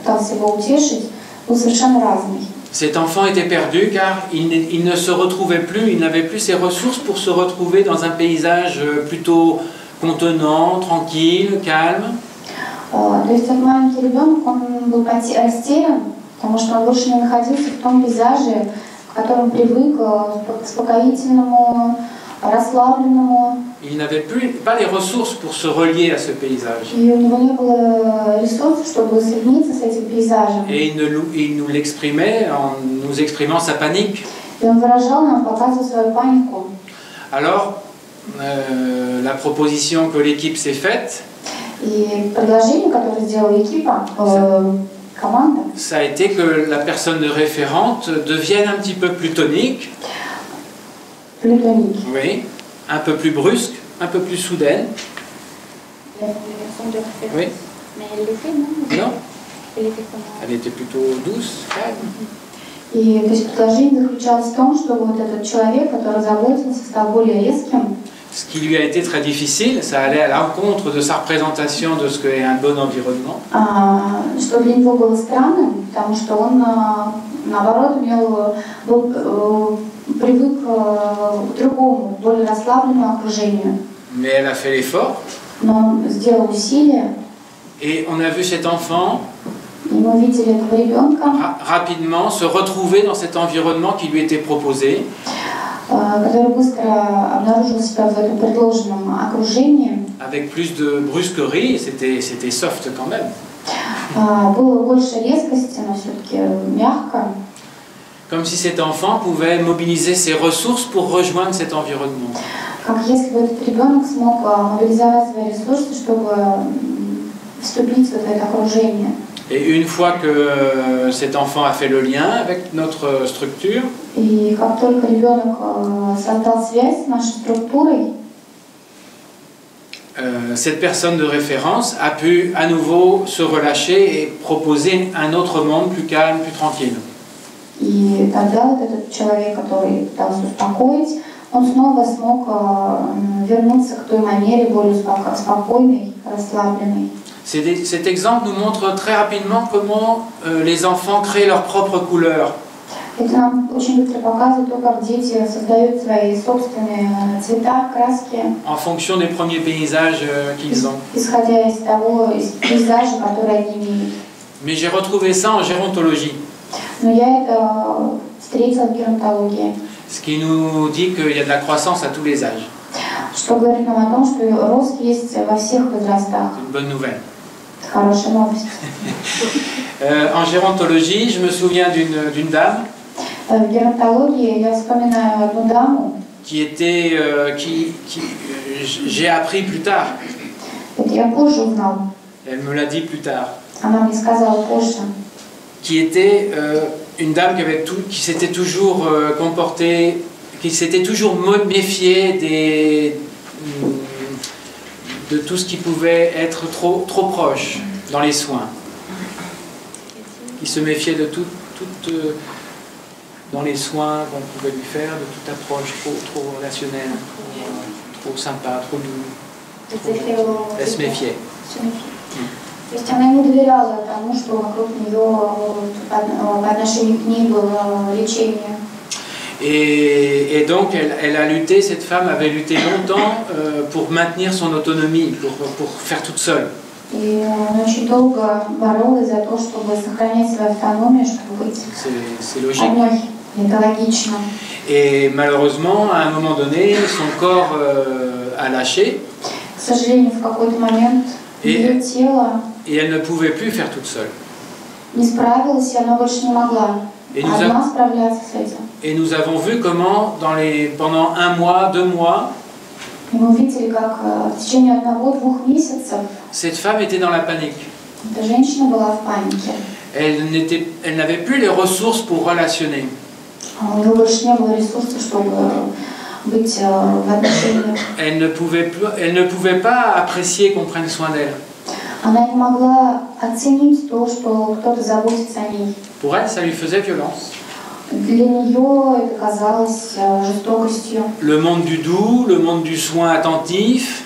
пытался его утешить, был совершенно разный. Cet enfant était perdu car il ne se retrouvait plus, il n'avait plus ses ressources pour se retrouver dans un paysage plutôt contenant, tranquille, calme. То есть этот маленький ребенок, он был растерян, потому что он больше не находился в том пейзаже, в котором привык, к успокоительному, расслабленному. Il n'avait pas les ressources pour se relier à ce paysage. И у него не было ресурсов, чтобы соединиться с этим пейзажем. Et il nous l'exprimait en nous exprimant sa panique. И он выражал нам, показывал свою панику. Alors, la proposition que l'équipe s'est faite, И предложение, которое сделала экипа, команда, ça a été que la personne de référente devienne un petit peu plus tonique. Plutonique. Oui, un peu plus brusque, un peu plus soudaine. Oui. Mais elle l'était, non? Non, Elle était comment? elle était plutôt douce, calme. И то есть предложение заключалось в том, что вот этот человек, который заботился, стал более резким. Ce qui lui a été très difficile, ça allait à l'encontre de sa représentation de ce qu'est un bon environnement. Что для него было странным, потому что он, наоборот, привык к другому, более расслабленному окружению. Mais elle a fait l'effort. Но он сделал усилия, Et on a vu cet enfant и мы увидели этого ребенка, rapidement se retrouver dans cet environnement qui lui était proposé. который быстро обнаружил себя в этом предложенном окружении. Avec plus de brusquerie, c'était soft quand même. Было больше резкости, но все-таки мягко. Comme si cet enfant pouvait mobiliser ses ressources pour rejoindre cet environnement. Как если бы этот ребенок смог мобилизовать свои ресурсы, чтобы вступить в это окружение. Et une fois que cet enfant a fait le lien avec notre structure, И как только ребенок создал связь с нашей структурой, cette personne de référence a pu à nouveau se relâcher et proposer un autre monde plus calme, plus tranquille. и тогда вот этот человек, который пытался успокоить, он снова смог вернуться к той манере более спокойной, расслабленной. Cet exemple nous montre très rapidement comment les enfants créent leurs propres couleurs. Это нам очень быстро показывает то, как дети создают свои собственные цвета, краски. En fonction des premiers paysages qu'ils ont. Исходя из того пейзажа, который они имеют. Mais j'ai retrouvé ça en gérontologie. Но я это встретила в геронтологии. Ce qui nous dit qu'il y a de la croissance à tous les âges. Что говорит нам о том, что рост есть во всех возрастах. C'est une bonne nouvelle. Хорошая новость. En gérontologie, je me souviens d'une dame. В геронтологии я вспоминаю одну даму. J'ai appris plus tard. Это я позже узнал. Elle me l'a dit plus tard. Она мне сказала позже. Qui était une dame qui s'était toujours comportée, qui s'était toujours méfiée de tout ce qui pouvait être trop proche dans les soins. Qui se méfiait de tout dans les soins qu'on pouvait lui faire, de toute approche trop relationnelle, trop sympa, trop doux. Elle se méfiait. То есть она не доверяла тому, что вокруг нее по отношению к ней было лечение. Et donc elle a lutté, cette femme avait lutté longtemps pour maintenir son autonomie, pour faire toute seule. И она очень долго боролась за то, чтобы сохранять свою автономию, чтобы быть одной. Это логично. Et malheureusement, à un moment donné, son corps a lâché. К сожалению, в какой-то момент ее тело et elle ne pouvait plus faire toute seule. Не справилась, и она больше не могла одна справляться с этим. Et nous avons vu comment pendant 1 mois, 2 mois, и мы увидели, как в течение 1-2 месяцев cette femme était dans la panique. Эта женщина была в панике. Elle n'avait plus les ressources pour relationner. У нее больше не было ресурсов, чтобы быть в отношениях. Elle ne pouvait pas apprécier qu'on prenne soin d'elle. Она не могла оценить то, что кто-то заботится о ней. Pour elle, ça lui faisait violence. Для нее это казалось жестокостью. Le monde du doux, le monde du soin attentif.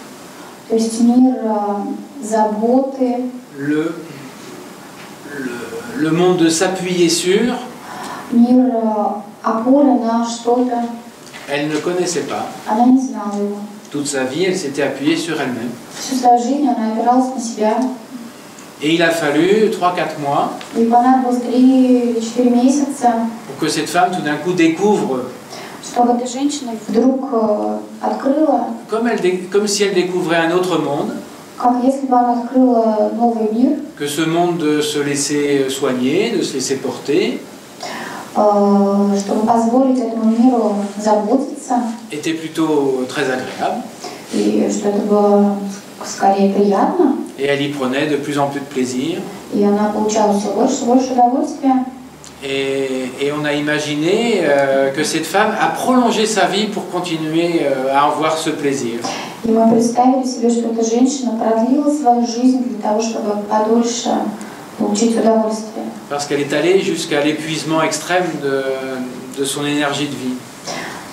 То есть мир заботы. Le monde de s'appuyer sur. Мир опоры на что-то. Elle ne connaissait pas. Она не знала его. Toute sa vie, elle s'était appuyée sur elle-même. Всю свою жизнь она опиралась на себя. Et il a fallu 3-4 mois И понадобилось 3-4 месяца, pour que cette femme tout d'un coup découvre, чтобы эта женщина вдруг открыла, comme si elle découvrait un autre monde, как если бы она открыла новый мир, que ce monde de se laisser soigner, de se laisser porter, чтобы позволить этому миру заботиться, était plutôt très agréable. И что это было скорее приятно. Et elle y prenait de plus en plus de plaisir. И она получала все больше и больше удовольствия. Et on a imaginé que cette femme a prolongé sa vie pour continuer à avoir ce plaisir. И мы представили себе, что эта женщина продлила свою жизнь для того, чтобы подольше получить удовольствие. Parce qu'elle est allée jusqu'à l'épuisement extrême de son énergie de vie.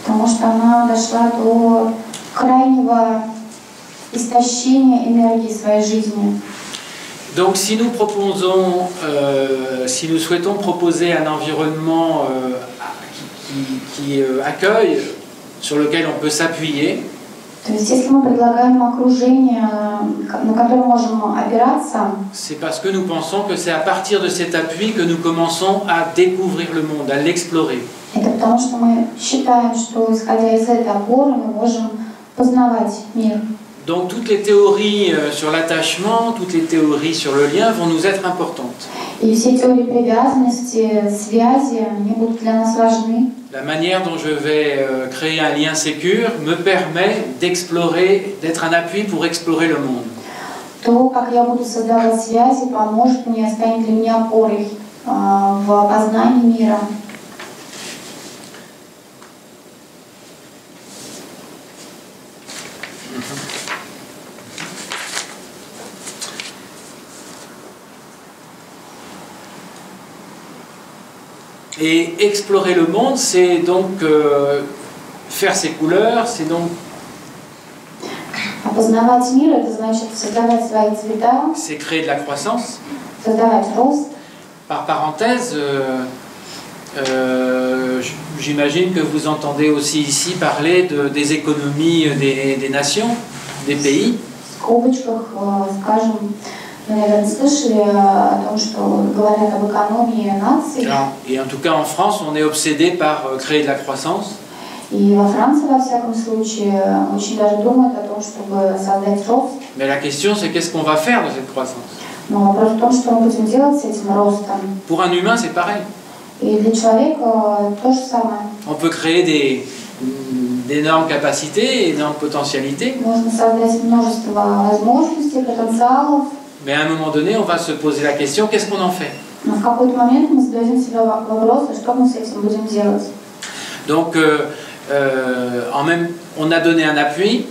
Потому что она дошла до крайнего истощения энергии своей жизни. Donc si nous proposons, si nous souhaitons proposer un environnement qui accueille, sur lequel on peut s'appuyer, То есть, если мы предлагаем окружение, на которое можем опираться, c'est parce que nous pensons que c'est à partir de cet appui que nous commençons à découvrir le monde, à l'explorer. Это потому, что мы считаем, что исходя из этой опоры мы можем познавать мир. Donc toutes les théories sur l'attachement, toutes les théories sur le lien vont nous être importantes. И все теории привязанности, связи, они будут для нас важны. La manière dont je vais créer un lien sécure me permet d'explorer, d'être un appui pour explorer le monde. То, как я буду создавать связи, поможет мне, станет для меня опорой в познании мира. Et explorer le monde, c'est donc faire ses couleurs, c'est donc Опознавать мир — это значит создавать свои цвета, c'est créer de la croissance. создавать рост. Par parenthèse, j'imagine que vous entendez aussi ici parler des économies des nations, des pays. В скобочках, скажем, наверное, слышали о том, что говорят об экономии наций. Et en tout cas en France, on est obsédé par créer de la croissance. И во Франции, во всяком случае, очень даже думают о том, чтобы создать рост. Mais la question, c'est qu'est-ce qu'on va faire de cette croissance? Но вопрос в том, что мы будем делать с этим ростом. Pour un humain, c'est pareil. И для человека то же самое. On peut créer d'énormes capacités, d'énormes potentialités. Можно создать множество возможностей, потенциалов. Mais à un moment donné, on va se poser la question, qu'est-ce qu'on en fait? Но в какой-то момент мы задаем себе вопрос, а что мы с этим будем делать? Donc, on a donné un appui.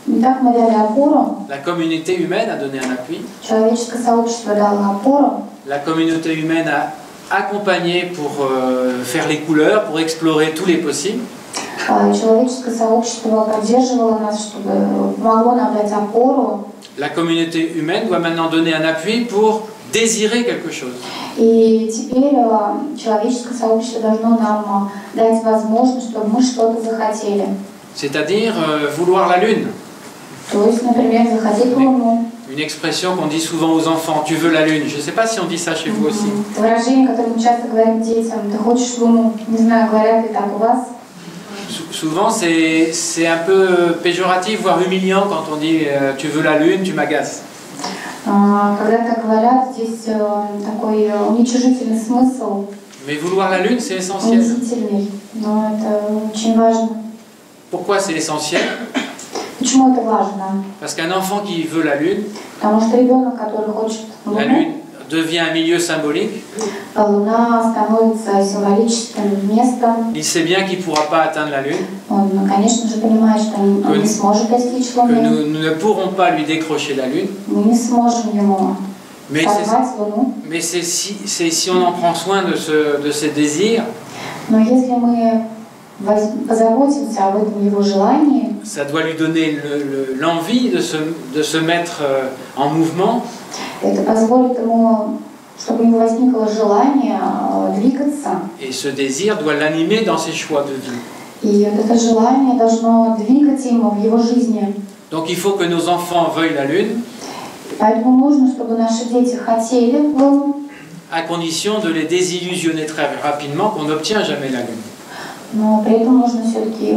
Итак, мы дали опору. La communauté humaine a donné un appui. Человеческое сообщество дало опору. La communauté humaine a accompagné pour faire les couleurs, pour explorer tous les possibles. Человеческое сообщество поддерживало нас, чтобы помогло нам дать опору. La communauté humaine doit maintenant donner un appui pour désirer quelque chose. И теперь человеческое сообщество должно нам дать возможность, чтобы мы что-то захотели. C'est-à-dire vouloir la lune. То есть, например, захотеть Луну. Une expression qu'on dit souvent aux enfants, tu veux la lune. Je ne sais pas si on dit ça chez vous aussi. Выражение, которое мы часто говорим детям, ты хочешь Луну. Не знаю, говорят ли так у вас. Souvent, c'est un peu péjoratif, voire humiliant quand on dit tu veux la lune, tu m'agaces. Когда так говорят, здесь такой уничижительный смысл. Mais vouloir la lune, c'est essentiel. Унизительный, но это очень важно. Pourquoi c'est essentiel? Почему это важно? Parce qu'un enfant qui veut la lune, Потому что ребенок, который хочет Луну, la lune devient un milieu symbolique. Луна становится символическим местом. Il sait bien qu'il ne pourra pas atteindre la lune. Он, конечно же, понимает, что он не сможет достичь Que Луны. nous ne pourrons pas lui décrocher la lune. Мы не сможем ему сорвать Луну. Mais c'est si on en prend soin de ces désirs, Но если мы позаботимся об этом его желании, ça doit lui donner l'envie de se mettre en mouvement. это позволит ему, чтобы у него возникло желание двигаться. Et ce désir doit l'animer dans ses choix de vie. И вот это желание должно двигать ему в его жизни. Donc il faut que nos enfants veuillent la lune. Поэтому нужно, чтобы наши дети хотели Луну. À condition de les désillusionner très rapidement qu'on n'obtient jamais la lune. Но при этом нужно все-таки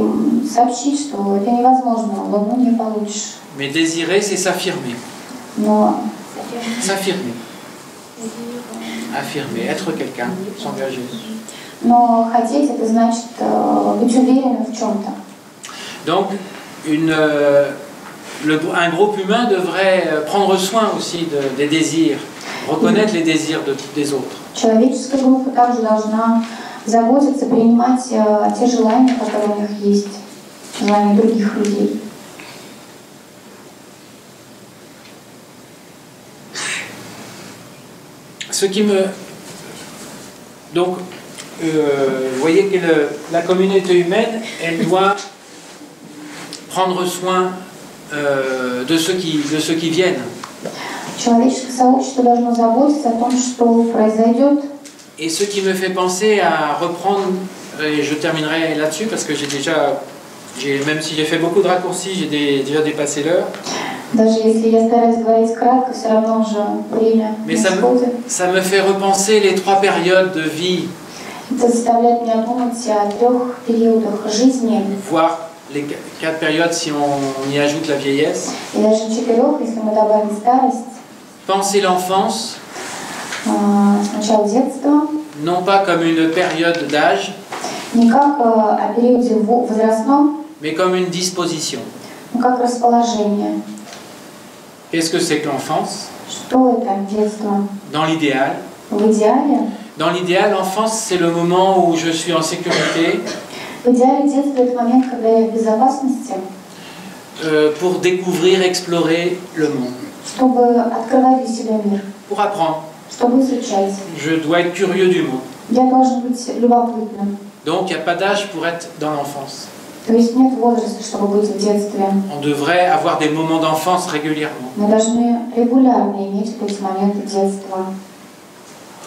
сообщить, что это невозможно, Луну не получишь. Mais désirer, c'est s'affirmer. Но S'affirmer. Affirmer, être quelqu'un, s'engager. Но хотеть — это значит быть уверенным в чем-то. Donc, un groupe humain devrait prendre soin aussi des désirs, reconnaître les désirs des autres. Человеческая группа также должна заботиться, принимать те желания, которые у них есть, желания других людей. Ce qui me... Donc, vous voyez que la communauté humaine, elle doit prendre soin de ceux qui viennent. Человеческое сообщество должно заботиться о том, что произойдет. Et ce qui me fait penser à reprendre, et je terminerai là-dessus parce que même si j'ai fait beaucoup de raccourcis, j'ai déjà dépassé l'heure. Даже если я стараюсь говорить кратко, все равно уже время Mais ça me fait repenser les 3 périodes de vie. Это заставляет меня думать о 3 периодах жизни. Voire les 4 périodes si on y ajoute la vieillesse. И даже 4, если мы добавим старость. Penser l'enfance. Сначала детство. Non pas comme une période d'âge. Не как о периоде возрастном. Mais comme une disposition. Но как расположение. Qu'est-ce que c'est que l'enfance? Что это детство? Dans l'idéal. В идеале. Dans l'idéal, l'enfance, c'est le moment où je suis en sécurité. В идеале детство — это момент, когда я в безопасности. Pour découvrir, explorer le monde. Чтобы открывать для себя мир. Pour apprendre. Чтобы изучать. Je dois être curieux du monde. Я должен быть любопытным. Donc, il n'y a pas d'âge pour être dans l'enfance. То есть нет возраста, чтобы быть в детстве. On devrait avoir des moments d'enfance régulièrement. Мы должны регулярно иметь эти моменты детства.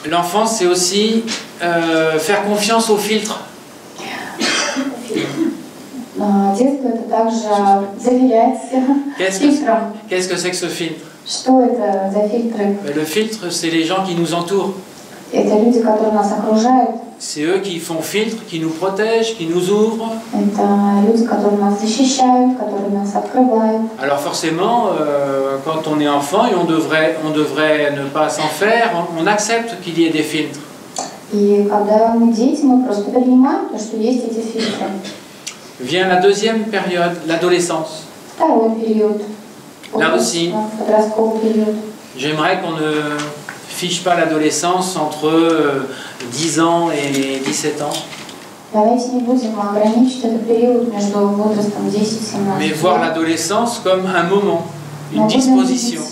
L'enfance, c'est aussi faire confiance aux filtres. Детство — это также доверять фильтрам. Qu'est-ce que c'est que ce filtre? Что это за фильтры? Le filtre, c'est les gens qui nous entourent. Это люди, которые нас окружают. C'est eux qui font filtre, qui nous protègent, qui nous ouvrent. Это люди, которые нас защищают, которые нас открывают. Alors forcément, quand on est enfant et on devrait ne pas s'en faire, on accepte qu'il y ait des filtres. И когда мы дети, мы просто принимаем то, что есть эти фильтры. Vient la deuxième période, l'adolescence. Второй период. Là aussi, Подростковый период. j'aimerais qu'on ne fiche pas l'adolescence entre 10 ans et 17 ans. Давайте не будем ограничить этот период между возрастом 10-17 Mais лет. voir l'adolescence comme un moment, une disposition.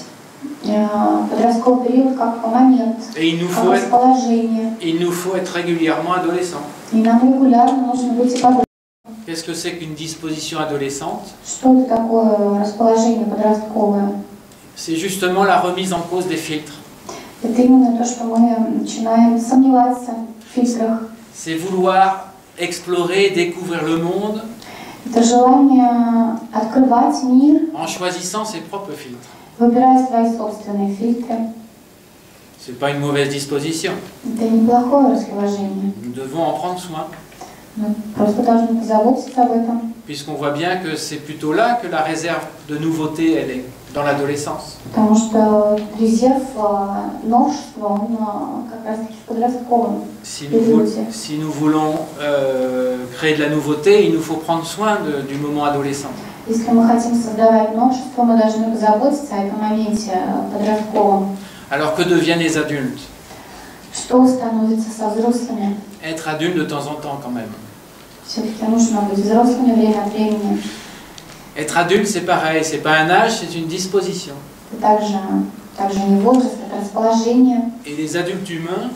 Подростковый период как момент, Et как расположение. il nous faut être régulièrement adolescents. И нам регулярно нужно быть подростком. Qu'est-ce que c'est qu'une disposition adolescente? Что это такое расположение подростковое? C'est justement la remise en cause des filtres. Это именно то, что мы начинаем сомневаться в фильтрах. C'est vouloir explorer, découvrir le monde Это желание открывать мир, en choisissant ses propres filtres. выбирая свои собственные фильтры. C'est pas une mauvaise disposition. Это неплохое расположение. Nous devons en prendre soin, Мы просто должны позаботиться об этом. puisqu'on voit bien que c'est plutôt là que la réserve de nouveauté, elle est, dans l'adolescence. Потому что резерв новшества, он как раз-таки в подростковом периоде. Si nous voulons créer de la nouveauté, il nous faut prendre soin du moment adolescent. Если мы хотим создавать новшество, мы должны позаботиться о этом моменте подростковом. Alors que deviennent les adultes? Что становится со взрослыми? Être adulte de temps en temps quand même. Все-таки нужно быть взрослыми время от времени. Être adulte, c'est pareil, c'est pas un âge, c'est une disposition. Это также не возраст, это расположение. Et les adultes humains,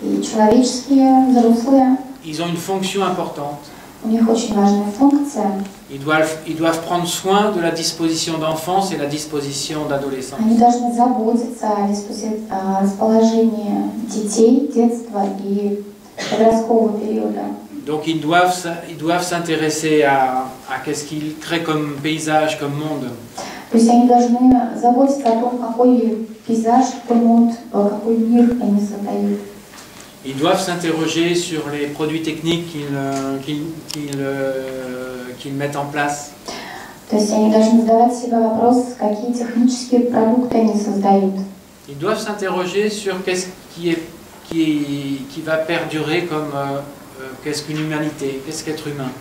И человеческие взрослые, ils ont une fonction importante. у них очень важная функция. Ils doivent prendre soin de la disposition d'enfance et la disposition d'adolescence. Они должны заботиться о расположении детей, детства и подросткового периода. Donc ils doivent s'intéresser à qu'est-ce qu'ils créent comme paysage, comme monde. То есть они должны заботиться о том, какой пейзаж, какой мир они создают. Ils doivent s'interroger sur les produits techniques qu'ils mettent en place. То есть они должны задавать себе вопрос, какие технические продукты они создают. Ils doivent s'interroger sur qu'est-ce qui va perdurer comme qu'est-ce qu'une humanité, qu'est-ce qu'être humain.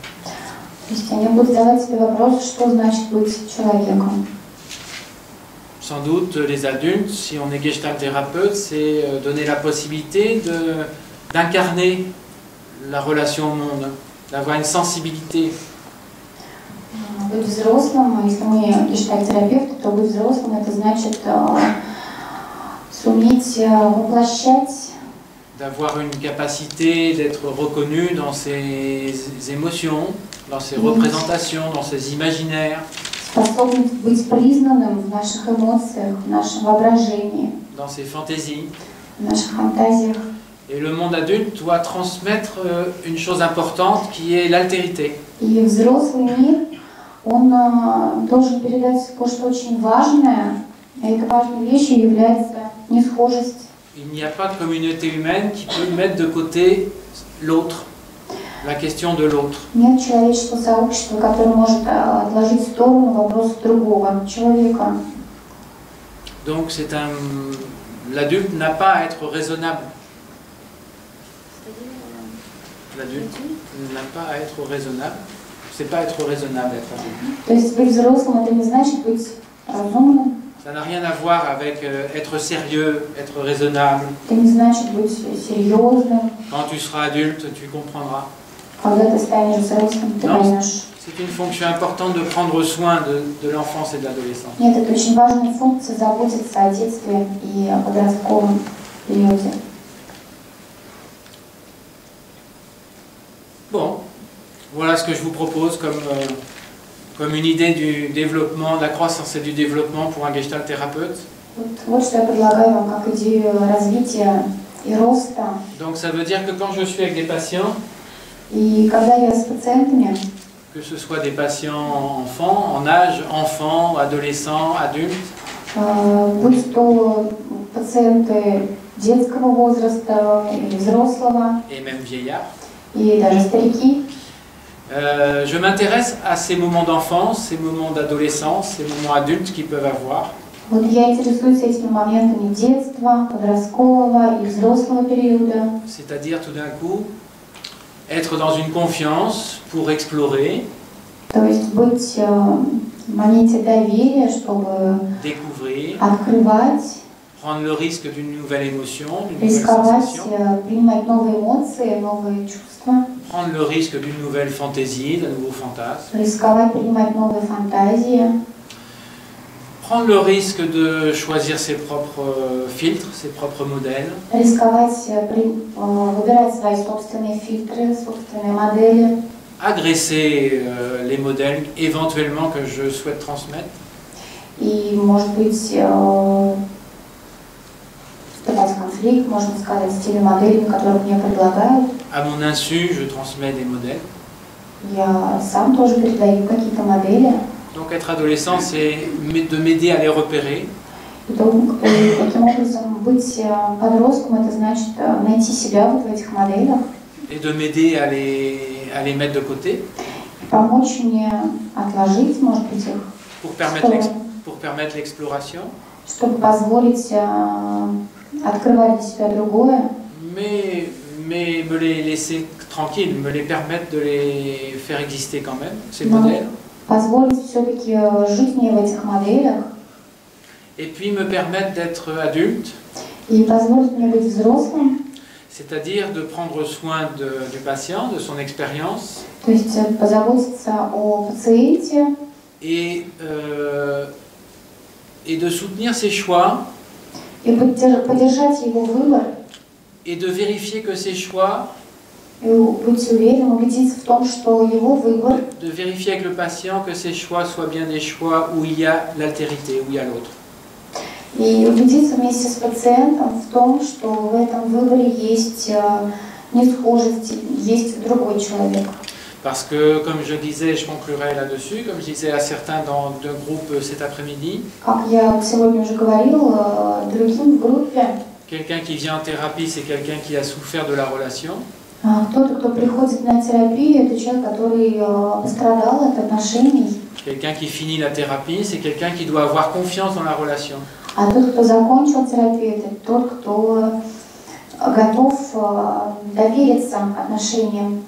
То есть они будут задавать себе вопрос, что значит быть человеком. Sans doute, les adultes, si on est gestalt thérapeute, c'est donner la possibilité d'incarner la relation au monde, d'avoir une sensibilité. Быть взрослым, если мы гештальт-терапевты, то быть взрослым это значит суметь воплощать. D'avoir une capacité d'être reconnu dans ses émotions, dans ses représentations, dans ses imaginaires. Способность быть признанным в наших эмоциях, в нашем воображении, dans ses fantaisies. в наших фантазиях. Et le monde adulte doit transmettre une chose importante qui est l'altérité. И взрослый мир, он должен передать кое-что очень важное, и этой важной вещью является несхожесть. Il n'y a pas de communauté humaine qui peut mettre de côté l'autre, la question de l'autre. Нет человеческого сообщества, которое может отложить в сторону вопрос другого человека. Donc l'adulte n'a pas à être raisonnable. L'adulte n'a pas à être raisonnable. C'est pas être raisonnable, être adulte. То есть быть взрослым это не значит быть разумным. Ça n'a rien à voir avec être sérieux, être raisonnable. Это не значит быть серьезным. Quand tu seras adulte, tu comprendras. Когда ты станешь взрослым, ты поймешь. C'est une fonction importante de prendre soin de l'enfance et de l'adolescence. Нет, это очень важная функция заботиться о детстве и о подростковом периоде. Bon, Voilà ce que je vous propose comme une idée du développement, de la croissance et du développement pour un gestalt thérapeute. Вот что я предлагаю вам как идею развития и роста. Donc ça veut dire que quand je suis avec des patients, И когда я с пациентами, que ce soit des patients enfants, en âge, enfants, adolescents, adultes, будь то пациенты детского возраста или взрослого, et même vieillards, и даже старики, je m'intéresse à ces moments d'enfance, ces moments d'adolescence, ces moments adultes qu'ils peuvent avoir. вот я интересуюсь этими моментами детства, подросткового и взрослого периода. C'est-à-dire tout d'un coup, être dans une confiance pour explorer, То есть быть в моменте доверия, чтобы découvrir, открывать, prendre le risque d'une nouvelle émotion, d'une nouvelle рисковать, sensation, принимать новые эмоции, новые чувства, prendre le risque d'une nouvelle fantaisie, d'un nouveau fantasme, рисковать, принимать новые фантазии, prendre le risque de choisir ses propres filtres, ses propres modèles, рисковать, выбирать свои собственные фильтры, собственные модели, agresser les modèles éventuellement que je souhaite transmettre, и, может быть, вступать в конфликт, можно сказать, с теми моделями, которые мне предлагают. à mon insu, je transmets des modèles. Я сам тоже передаю какие-то модели. Donc être adolescent, c'est de m'aider à les repérer, И таким образом быть подростком, это значит найти себя вот в этих моделях, et de m'aider à les mettre de côté помочь мне отложить, может быть, их, pour permettre l'exploration, чтобы позволить открывать для себя другое, mais me les laisser tranquilles, me les permettre de les faire exister quand même, ces modèles, позволить все-таки жить мне в этих моделях et puis me permettre d'être adulte, и позволить мне быть взрослым, c'est-à-dire de prendre soin du patient, de son expérience, то есть позаботиться о пациенте et de soutenir ses choix, и поддержать его выбор, et de vérifier que ses choix, и быть уверенным, убедиться в том, что его выбор, de vérifier avec le patient que ses choix soient bien des choix où il y a l'altérité, où il y a l'autre. и убедиться вместе с пациентом в том, что в этом выборе есть несхожесть, есть другой человек. Parce que, comme je disais, je conclurai là-dessus, comme je disais à certains d'un groupe cet après-midi, Как я сегодня уже говорил другим в группе, quelqu'un qui vient en thérapie, c'est quelqu'un qui a souffert de la relation. кто-то, кто приходит на терапию, это человек, который пострадал от отношений. Quelqu'un qui finit la thérapie, c'est quelqu'un qui doit avoir confiance dans la relation. А тот, кто закончил терапию, это тот, кто готов довериться отношениям.